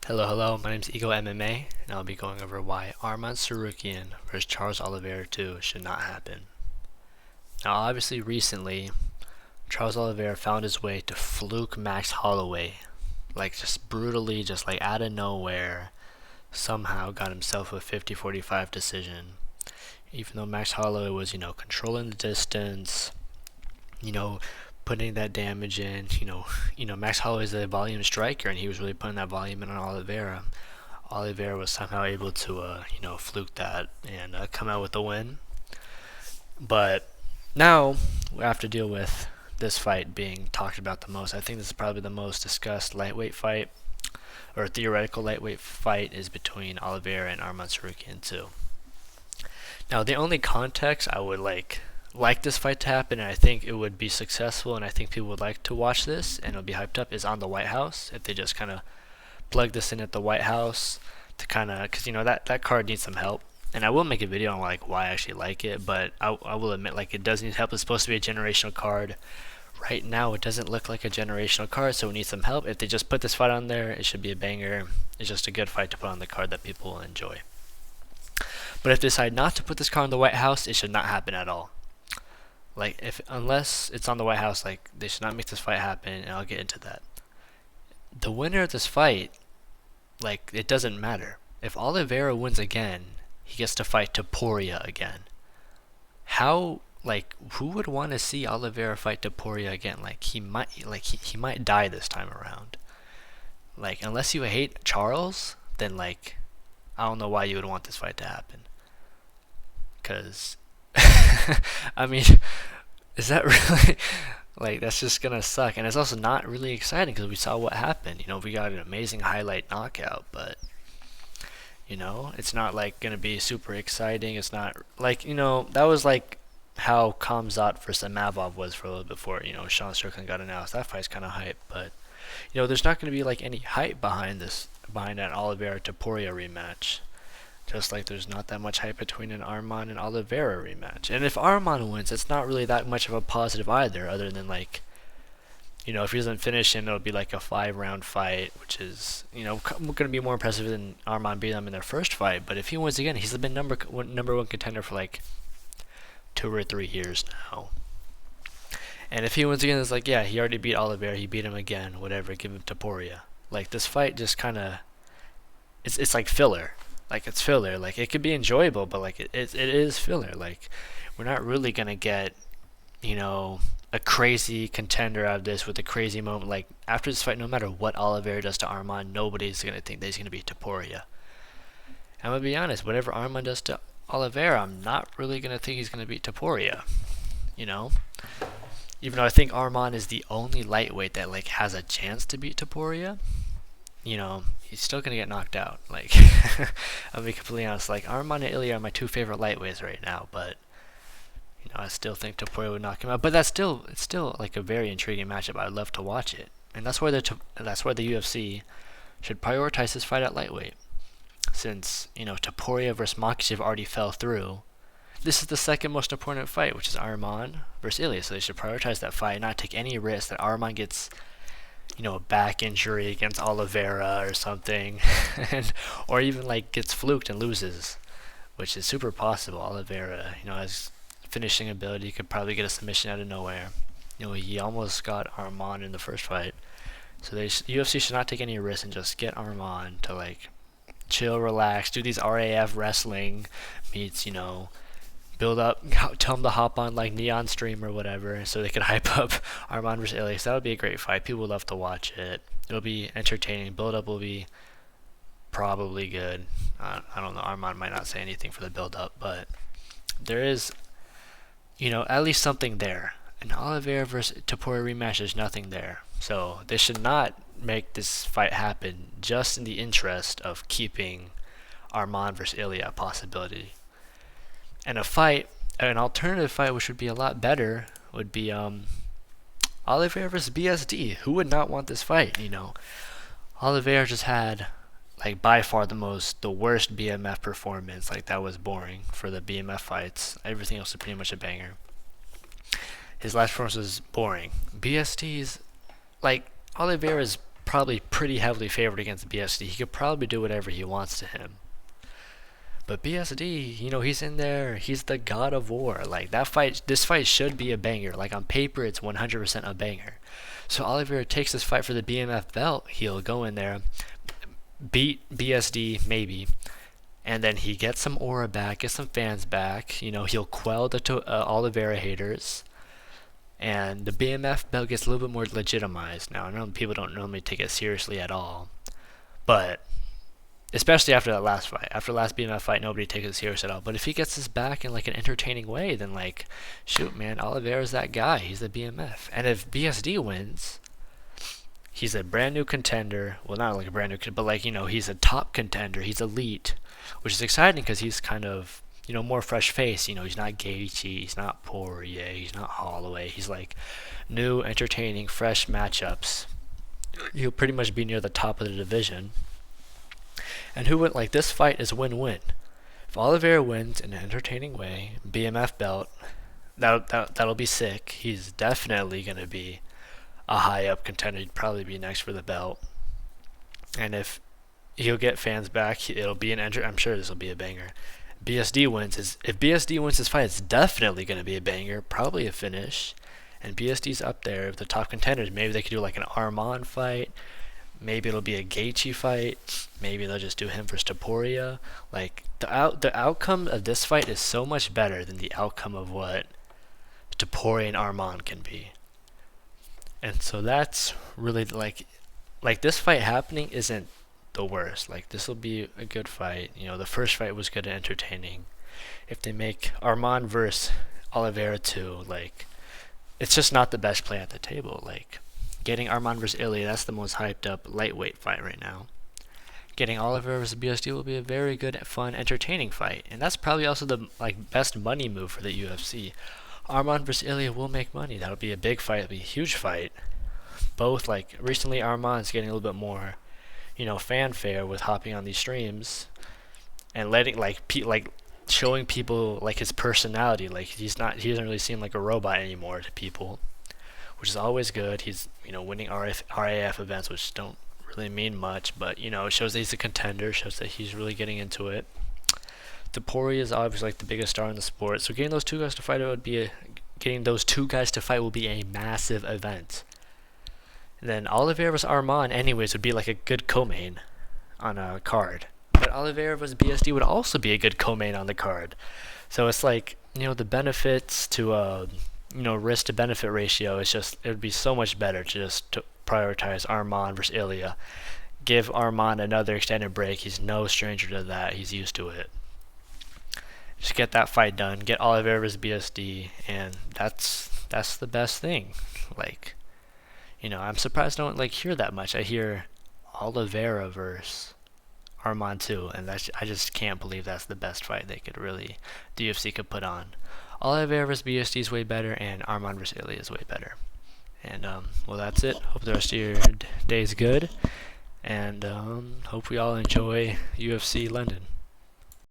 Hello, my name's Ego MMA, and I'll be going over why Arman versus Charles Oliveira 2 should not happen. Now, obviously, recently, Charles Oliveira found his way to fluke Max Holloway, like just brutally, just like out of nowhere, somehow got himself a 50-45 decision. Even though Max Holloway was, controlling the distance, you know, putting that damage in, Max Holloway's a volume striker, and he was really putting that volume in on Oliveira. Oliveira was somehow able to, fluke that and come out with the win. But now we have to deal with this fight being talked about the most. I think this is probably the most discussed lightweight fight, or theoretical lightweight fight, is between Oliveira and Arman Tsarukyan too. Now, the only context I would like this fight to happen, and I think it would be successful, and I think people would like to watch this, and it'll be hyped up, is on the White House. If they just kind of plug this in at the White House to kind of, because that card needs some help. And I will make a video on like why I actually like it, but I will admit like it does need help. It's supposed to be a generational card. Right now it doesn't look like a generational card, so it needs some help. If they just put this fight on there, it should be a banger. It's just a good fight to put on the card that people will enjoy. But if they decide not to put this card on the White House, it should not happen at all. Like unless it's on the White House, like they should not make this fight happen, and I'll get into that. The winner of this fight, like it doesn't matter. If Oliveira wins again, he gets to fight Topuria again. How, like, who would want to see Oliveira fight Topuria again? Like he might die this time around. Like, unless you hate Charles, then like I don't know why you would want this fight to happen. Cause I mean, is that really like that's just gonna suck? And it's also not really exciting because we saw what happened. We got an amazing highlight knockout, but it's not like gonna be super exciting. It's not like that was like how Kamzat versus Amavov was for a little bit before Sean Strickland got announced. That fight's kind of hype, but there's not gonna be like any hype behind that Oliveira Topuria rematch. Just like there's not that much hype between an Arman and Oliveira rematch. And if Arman wins, it's not really that much of a positive either, other than like, if he doesn't finish him, it'll be like a 5-round fight, which is, going to be more impressive than Arman beating him in their first fight. But if he wins again, he's been number one contender for like 2 or 3 years now. And if he wins again, it's like, yeah, he already beat Oliveira, he beat him again, whatever, give him Topuria. Like, this fight just kind of, it's like filler. Like, it's filler. Like, it could be enjoyable, but like it is filler. Like, we're not really gonna get a crazy contender out of this with a crazy moment. Like, after this fight, no matter what Oliveira does to Arman, nobody's gonna think that he's gonna beat Topuria. I'm gonna be honest, whatever Arman does to Oliveira, I'm not really gonna think he's gonna beat Topuria. Even though I think Arman is the only lightweight that like has a chance to beat Topuria, he's still gonna get knocked out. Like, I'll be completely honest. Like, Arman and Ilya are my 2 favorite lightweights right now, but I still think Topuria would knock him out. But it's still like a very intriguing matchup. I'd love to watch it, and that's why the UFC should prioritize this fight at lightweight, since Topuria versus Makhachev already fell through. This is the second most important fight, which is Arman versus Ilya. So they should prioritize that fight, not take any risk that Arman gets a back injury against Oliveira or something, or even like gets fluked and loses, which is super possible. Oliveira, has finishing ability, he could probably get a submission out of nowhere. He almost got Arman in the first fight, so UFC should not take any risks and just get Arman to like chill, relax, do these RAF wrestling meets, build up, tell him to hop on like Neon Stream or whatever, so they can hype up Arman versus Elias. That would be a great fight. People would love to watch it. It'll be entertaining. Build up will be probably good. I don't know. Arman might not say anything for the build up, but there is, at least something there. An Oliveira versus Topuria rematch, there's nothing there. So they should not make this fight happen just in the interest of keeping Arman versus Ilya a possibility. And an alternative fight, which would be a lot better, would be Oliveira versus BSD. Who would not want this fight? Oliveira just had like by far the worst BMF performance. Like, that was boring for the BMF fights. Everything else is pretty much a banger. His last performance was boring. BSD's like Oliveira's probably pretty heavily favored against BSD. He could probably do whatever he wants to him. But BSD, he's in there. He's the god of war. Like this fight should be a banger. Like on paper, it's 100% a banger. So Oliveira takes this fight for the BMF belt. He'll go in there, beat BSD maybe, and then he gets some aura back, gets some fans back. He'll quell the Oliveira haters, and the BMF belt gets a little bit more legitimized. Now I know people don't normally take it seriously at all, but especially after that last fight. After the last BMF fight, nobody takes it serious at all. But if he gets this back in like an entertaining way, then like, shoot, man, Oliveira's that guy. He's the BMF. And if BSD wins, he's a brand new contender. Well, not like a brand new, but like, he's a top contender. He's elite, which is exciting because he's kind of, more fresh face. He's not Gaethje, he's not Poirier, he's not Holloway. He's like new, entertaining, fresh matchups. He'll pretty much be near the top of the division. And who went like this fight is win-win. If Oliveira wins in an entertaining way, BMF belt, that'll be sick. He's definitely gonna be a high up contender. He'd probably be next for the belt. And if he'll get fans back, it'll be I'm sure this will be a banger. If BSD wins this fight, it's definitely gonna be a banger. Probably a finish. And BSD's up there with the top contenders. Maybe they could do like an Arman fight. Maybe it'll be a Gaethje fight. Maybe they'll just do him versus Topuria. Like the outcome of this fight is so much better than the outcome of what Topuria and Arman can be. And so that's really like this fight happening isn't the worst. Like this will be a good fight. The first fight was good and entertaining. If they make Arman versus Oliveira too, like it's just not the best play at the table. Like getting Arman versus Ilya, that's the most hyped up lightweight fight right now. Getting Oliveira versus BSD will be a very good, fun, entertaining fight, and that's probably also the best money move for the UFC. Arman versus Ilya will make money. That'll be a big fight. It'll be a huge fight. Both recently, Arman's getting a little bit more, fanfare with hopping on these streams and letting showing people his personality. Like he doesn't really seem like a robot anymore to people, which is always good. He's winning RAF events, which don't really mean much, but it shows that he's a contender, shows that he's really getting into it. Topuria is obviously the biggest star in the sport, so getting those two guys to fight will be a massive event. And then Oliveira vs Arman, anyways, would be like a good co-main on a card. But Oliveira vs BSD would also be a good co-main on the card. So it's the benefits to risk to benefit ratio is it would be so much better to prioritize Arman versus Ilya. Give Arman another extended break. He's no stranger to that. He's used to it. Just get that fight done. Get Oliveira versus BSD, and that's the best thing. I'm surprised I don't hear that much. I hear Oliveira versus Arman too, and I just can't believe that's the best fight the UFC could put on. Oliveira vs BSD is way better, and Arman vs Ilya is way better. And that's it. Hope the rest of your day is good, and hope we all enjoy UFC London.